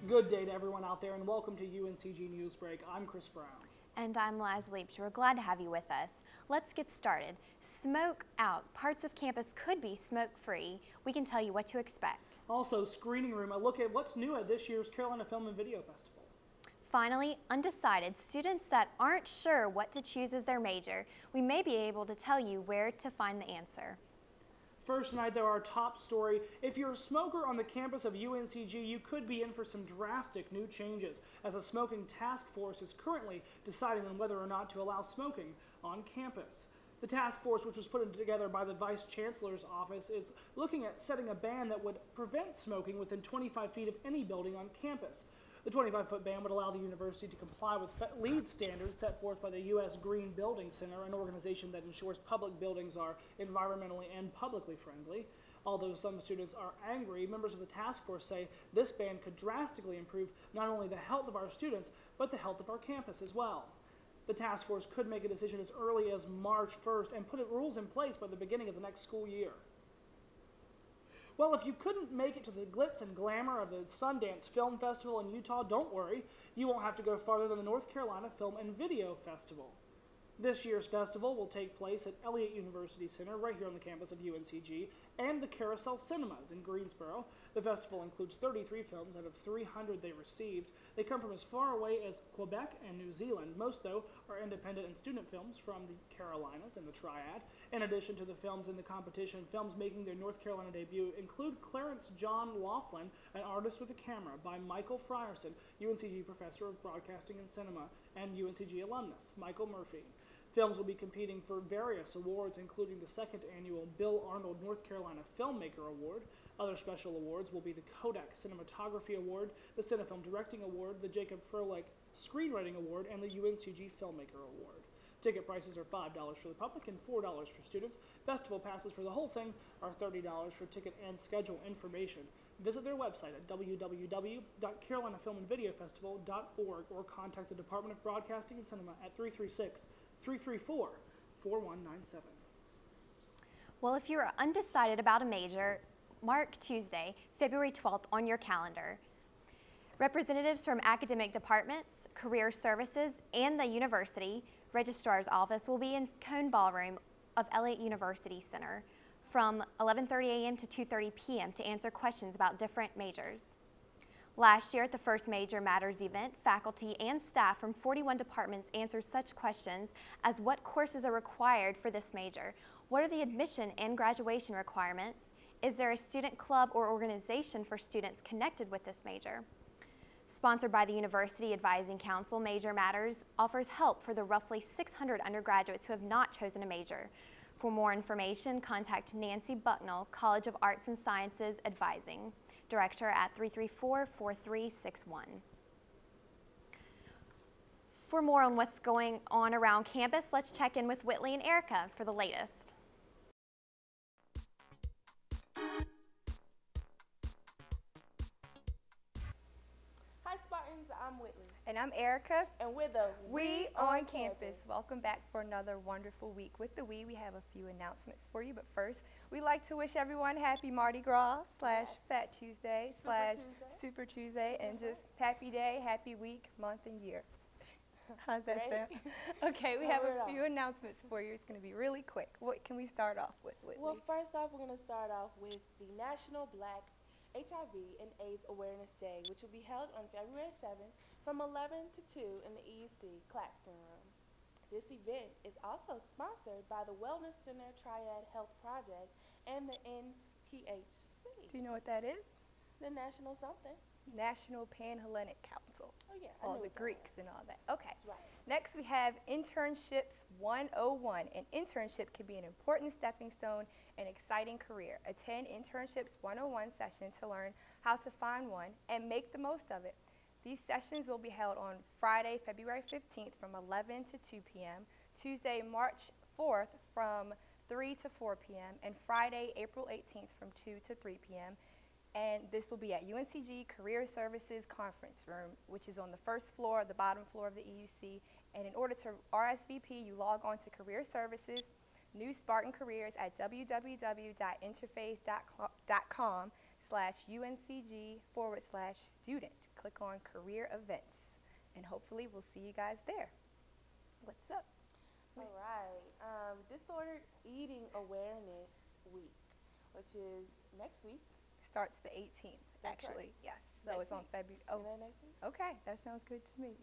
Good day to everyone out there and welcome to UNCG Newsbreak. I'm Chris Brown. And I'm Liza Liebscher. We're glad to have you with us. Let's get started. Smoke out. Parts of campus could be smoke-free. We can tell you what to expect. Also, Screening Room, a look at what's new at this year's Carolina Film and Video Festival. Finally, undecided. Students that aren't sure what to choose as their major. We may be able to tell you where to find the answer. First tonight, though, our top story. If you're a smoker on the campus of UNCG, you could be in for some drastic new changes, as a smoking task force is currently deciding on whether or not to allow smoking on campus. The task force, which was put together by the Vice Chancellor's office, is looking at setting a ban that would prevent smoking within 25 feet of any building on campus. The 25-foot ban would allow the university to comply with LEED standards set forth by the U.S. Green Building Center, an organization that ensures public buildings are environmentally and publicly friendly. Although some students are angry, members of the task force say this ban could drastically improve not only the health of our students, but the health of our campus as well. The task force could make a decision as early as March 1st and put rules in place by the beginning of the next school year. Well, if you couldn't make it to the glitz and glamour of the Sundance Film Festival in Utah, don't worry. You won't have to go farther than the North Carolina Film and Video Festival. This year's festival will take place at Elliott University Center, right here on the campus of UNCG, and the Carousel Cinemas in Greensboro. The festival includes 33 films out of 300 they received. They come from as far away as Quebec and New Zealand. Most, though, are independent and student films from the Carolinas and the Triad. In addition to the films in the competition, films making their North Carolina debut include Clarence John Laughlin, An Artist with a Camera, by Michael Frierson, UNCG Professor of Broadcasting and Cinema, and UNCG alumnus, Michael Murphy. Films will be competing for various awards, including the second annual Bill Arnold North Carolina Filmmaker Award. Other special awards will be the Kodak Cinematography Award, the Cinefilm Directing Award, the Jacob Froelich Screenwriting Award, and the UNCG Filmmaker Award. Ticket prices are $5 for the public and $4 for students. Festival passes for the whole thing are $30 for ticket and schedule information. Visit their website at www.carolinafilmandvideofestival.org or contact the Department of Broadcasting and Cinema at 336-334-4197. Well, if you're undecided about a major, mark Tuesday, February 12th on your calendar. Representatives from academic departments, career services, and the university registrar's office will be in Cone Ballroom of Elliott University Center from 11:30 a.m. to 2:30 p.m. to answer questions about different majors. Last year at the first Major Matters event, faculty and staff from 41 departments answered such questions as what courses are required for this major, what are the admission and graduation requirements, is there a student club or organization for students connected with this major? Sponsored by the University Advising Council, Major Matters offers help for the roughly 600 undergraduates who have not chosen a major. For more information, contact Nancy Bucknell, College of Arts and Sciences Advising, Director at 334-4361. For more on what's going on around campus, let's check in with Whitley and Erica for the latest. Hi Spartans, I'm Whitley. And I'm Erica. And we're the We on Campus. Welcome back for another wonderful week. With the we have a few announcements for you, but first, we'd like to wish everyone happy Mardi Gras / Fat Tuesday / Super Tuesday, and just happy day, happy week, month, and year. How's that sound? Okay, we have a few announcements for you. It's going to be really quick. What can we start off with, Whitley? Well, first off, we're going to start off with the National Black HIV and AIDS Awareness Day, which will be held on February 7th from 11 to 2 in the EUC Claxton Room. This event is also sponsored by the Wellness Center Triad Health Project and the NPHC. Do you know what that is? The National something. National Panhellenic Council. Oh yeah, all the Greeks and all that. Okay. That's right. Next we have Internships 101. An internship can be an important stepping stone and exciting career. Attend Internships 101 session to learn how to find one and make the most of it. These sessions will be held on Friday, February 15th from 11 to 2 p.m., Tuesday, March 4th from 3 to 4 p.m., and Friday, April 18th from 2 to 3 p.m. And this will be at UNCG Career Services Conference Room, which is on the first floor, the bottom floor of the EUC. And in order to RSVP, you log on to Career Services, New Spartan Careers at www.interface.com www.uncg.edu/UNCG/student. Click on career events, and hopefully we'll see you guys there. What's up? All right. Disordered Eating Awareness Week, which is next week. Starts the 18th, That's actually. right. Yes. So Next it's on week. February. Isn't that next week? Okay, that sounds good to me.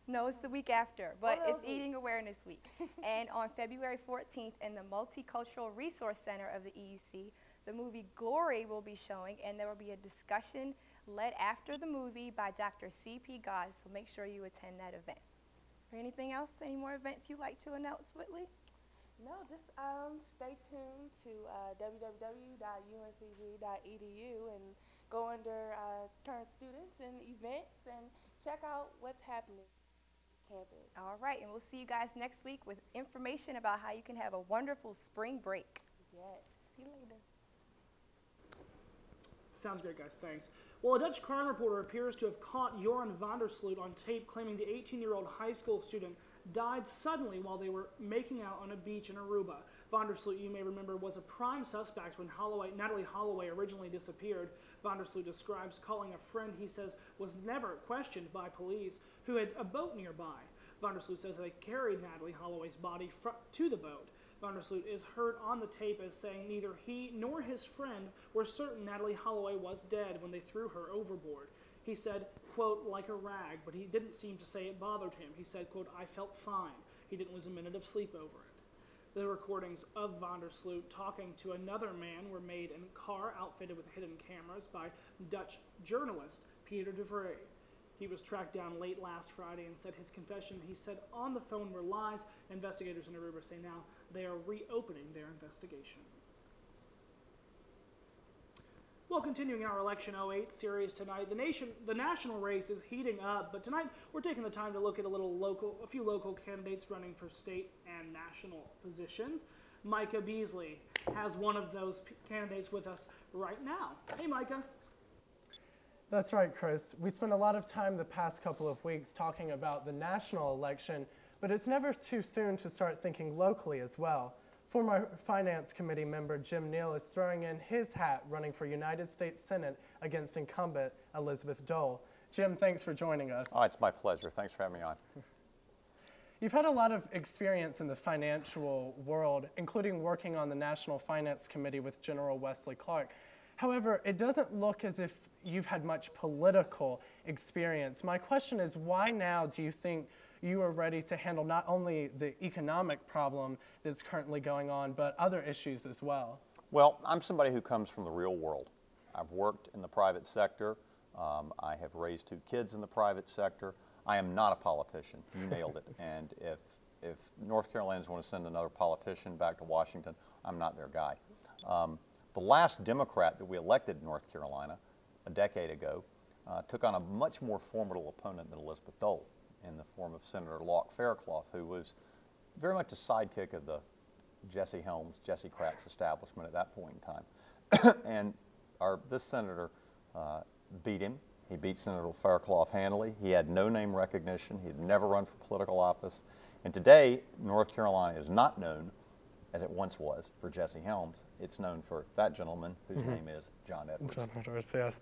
No, it's the week after, but One of it's those Eating Awareness Week. And on February 14th in the Multicultural Resource Center of the EUC, the movie Glory will be showing, and there will be a discussion led after the movie by Dr. C.P. Goss, so make sure you attend that event. Or anything else? Any more events you'd like to announce, Whitley? No, just stay tuned to www.uncg.edu and go under current students and events and check out what's happening on campus. All right, and we'll see you guys next week with information about how you can have a wonderful spring break. Yes. See you later. Sounds great, guys. Thanks. Well, a Dutch crime reporter appears to have caught Joran van der Sloot on tape claiming the 18-year-old high school student died suddenly while they were making out on a beach in Aruba. Van der Sloot, you may remember, was a prime suspect when Natalie Holloway originally disappeared. Van der Sloot describes calling a friend he says was never questioned by police who had a boat nearby. Van der Sloot says they carried Natalie Holloway's body to the boat. Van der Sloot is heard on the tape as saying neither he nor his friend were certain Natalie Holloway was dead when they threw her overboard. He said, quote, like a rag, but he didn't seem to say it bothered him. He said, quote, I felt fine. He didn't lose a minute of sleep over it. The recordings of Van der Sloot talking to another man were made in a car outfitted with hidden cameras by Dutch journalist Peter de Vrij. He was tracked down late last Friday and said his confession he said on the phone were lies. Investigators in Aruba say now they are reopening their investigation. Well, continuing our Election 08 series tonight, the national race is heating up, but tonight we're taking the time to look at a few local candidates running for state and national positions. Micah Beasley has one of those candidates with us right now. Hey, Micah. That's right, Chris. We spent a lot of time the past couple of weeks talking about the national election, but it's never too soon to start thinking locally as well. Former Finance Committee member Jim Neal is throwing in his hat running for United States Senate against incumbent Elizabeth Dole. Jim, thanks for joining us. Oh, it's my pleasure. Thanks for having me on. You've had a lot of experience in the financial world, including working on the National Finance Committee with General Wesley Clark. However, it doesn't look as if you've had much political experience. My question is, why now do you think you are ready to handle not only the economic problem that's currently going on, but other issues as well? Well, I'm somebody who comes from the real world. I've worked in the private sector. I have raised 2 kids in the private sector. I am not a politician. You nailed it. And if North Carolinians want to send another politician back to Washington, I'm not their guy. The last Democrat that we elected in North Carolina a decade ago took on a much more formidable opponent than Elizabeth Dole in the form of Senator Locke Faircloth, who was very much a sidekick of the Jesse Helms, Jesse Kratz establishment at that point in time. And this senator beat him. He beat Senator Faircloth handily. He had no name recognition. He had never run for political office. And today, North Carolina is not known, as it once was, for Jesse Helms. It's known for that gentleman whose name is John Edwards. John Edwards, yes.